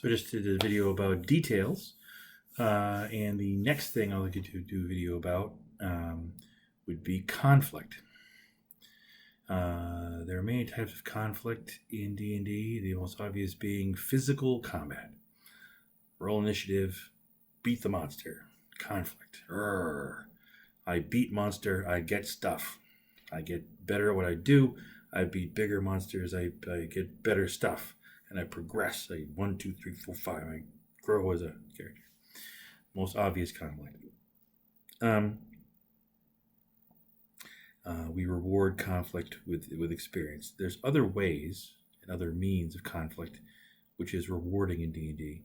So I just did a video about details, and the next thing I'd like to do a video about would be conflict. There are many types of conflict in D&D, the most obvious being physical combat. Roll initiative, beat the monster. Conflict. Urgh. I beat monster, I get stuff. I get better at what I do. I beat bigger monsters, I get better stuff. And I progress. 1, 2, 3, 4, 5. I grow as a character. Most obvious conflict. We reward conflict with experience. There's other ways and other means of conflict, which is rewarding in D&D,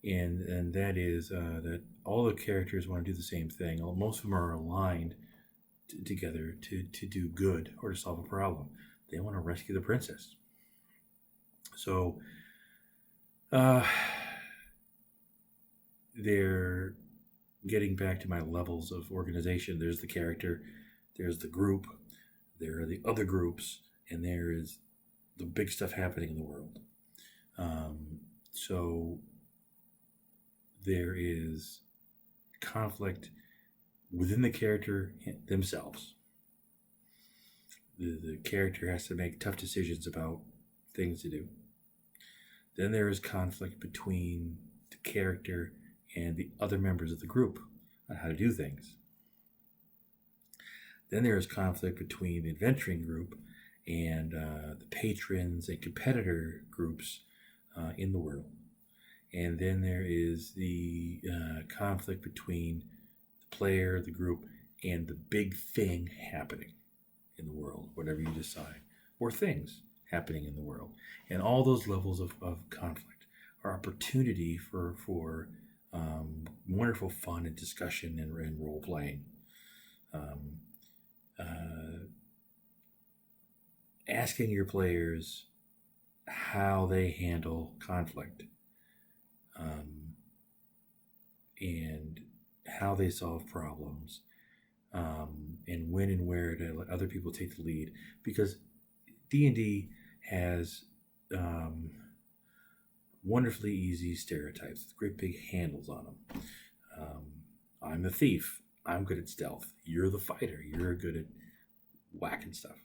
and that is that all the characters want to do the same thing. Most of them are aligned together to do good or to solve a problem. They want to rescue the princess. So they're getting back to my levels of organization. There's the character, there's the group, there are the other groups, and there is the big stuff happening in the world. So there is conflict within the character themselves. The character has to make tough decisions about things to do. Then there is conflict between the character and the other members of the group on how to do things. Then there is conflict between the adventuring group and the patrons and competitor groups in the world. And then there is the conflict between the player, the group, and the big thing happening in the world, whatever you decide, or things happening in the world. And all those levels of conflict are opportunity for wonderful fun and discussion and role playing. Asking your players how they handle conflict and how they solve problems, and when and where to let other people take the lead, because D&D has wonderfully easy stereotypes with great big handles on them. I'm the thief. I'm good at stealth. You're the fighter. You're good at whacking stuff.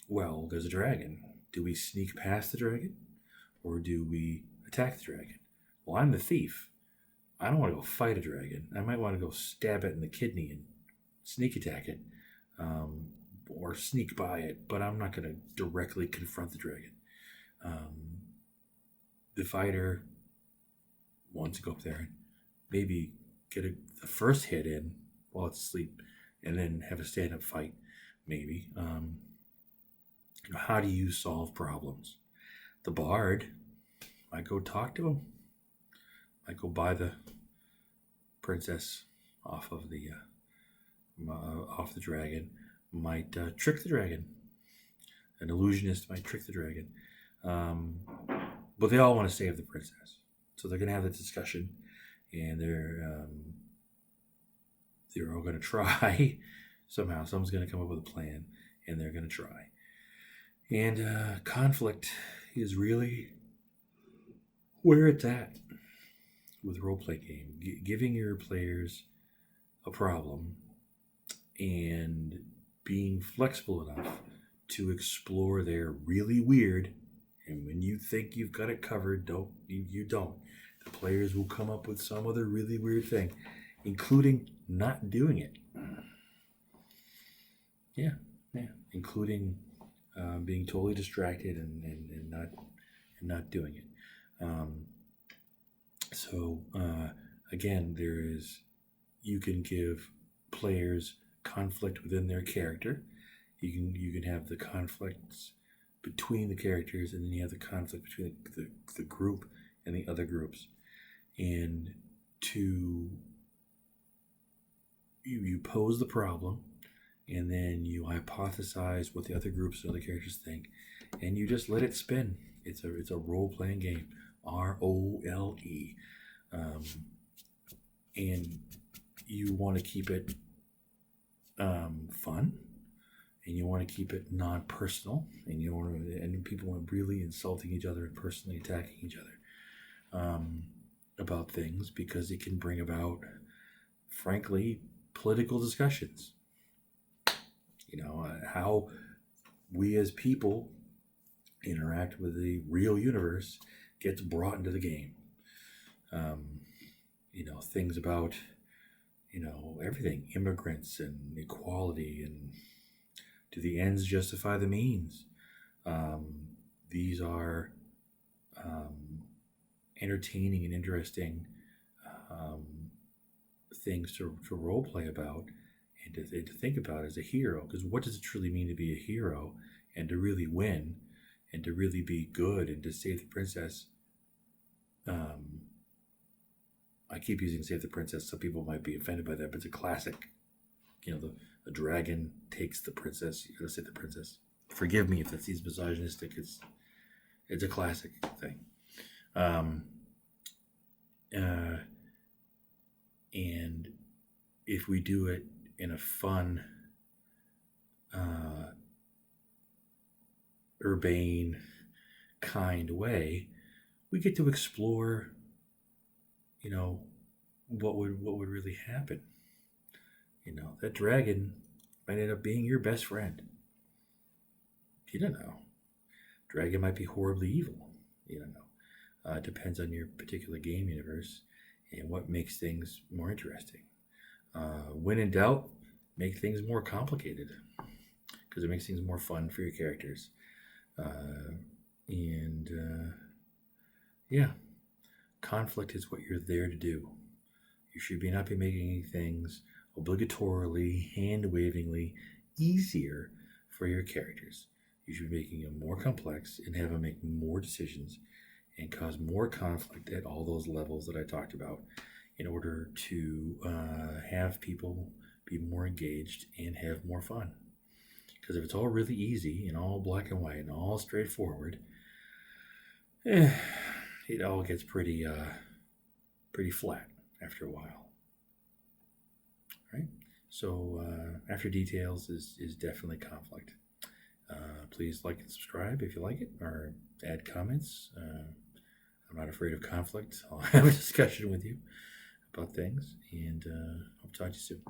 Well, there's a dragon. Do we sneak past the dragon, or do we attack the dragon? Well, I'm the thief. I don't want to go fight a dragon. I might want to go stab it in the kidney and sneak attack it, or sneak by it, but I'm not going to directly confront the dragon. The fighter wants to go up there and maybe get the first hit in while it's asleep, and then have a stand-up fight, maybe. How do you solve problems? The bard might go talk to him. Might go buy the princess off of the dragon. Might trick the dragon. An illusionist might trick the dragon. But they all want to save the princess, so they're going to have the discussion, and they're all going to try somehow. Someone's going to come up with a plan, and they're going to try. And conflict is really where it's at with a role-play game. Giving your players a problem and being flexible enough to explore their really weird, and when you think you've got it covered, you don't. The players will come up with some other really weird thing, including not doing it. Yeah, including being totally distracted and not doing it. So again, you can give players conflict within their character. You can have the conflicts between the characters, and then you have the conflict between the group and the other groups. And you pose the problem, and then you hypothesize what the other groups and other characters think, and you just let it spin. It's a role-playing game, ROLE, and you want to keep it fun and you want to keep it non-personal, and you want to, and people aren't really insulting each other and personally attacking each other about things, because it can bring about, frankly, political discussions. How we as people interact with the real universe gets brought into the game. Things about, everything, immigrants and equality, and do the ends justify the means? These are entertaining and interesting things to role play about, and to think about as a hero. Because what does it truly mean to be a hero, and to really win, and to really be good, and to save the princess? I keep using save the princess. Some people might be offended by that, but it's a classic. The dragon takes the princess. You gotta save the princess. Forgive me if that seems misogynistic. It's a classic thing. And if we do it in a fun, urbane, kind way, we get to explore, what would really happen. That dragon might end up being your best friend. You don't know. Dragon might be horribly evil. You don't know. It depends on your particular game universe and what makes things more interesting. When in doubt, make things more complicated, because it makes things more fun for your characters. Yeah, conflict is what you're there to do. You should not be making things obligatorily, hand-wavingly easier for your characters. You should be making them more complex and have them make more decisions and cause more conflict at all those levels that I talked about, in order to have people be more engaged and have more fun. Because if it's all really easy and all black and white and all straightforward, it all gets pretty flat after a while. Right? So after details is definitely conflict. Please like and subscribe if you like it, or add comments. I'm not afraid of conflict. I'll have a discussion with you about things, and I'll talk to you soon.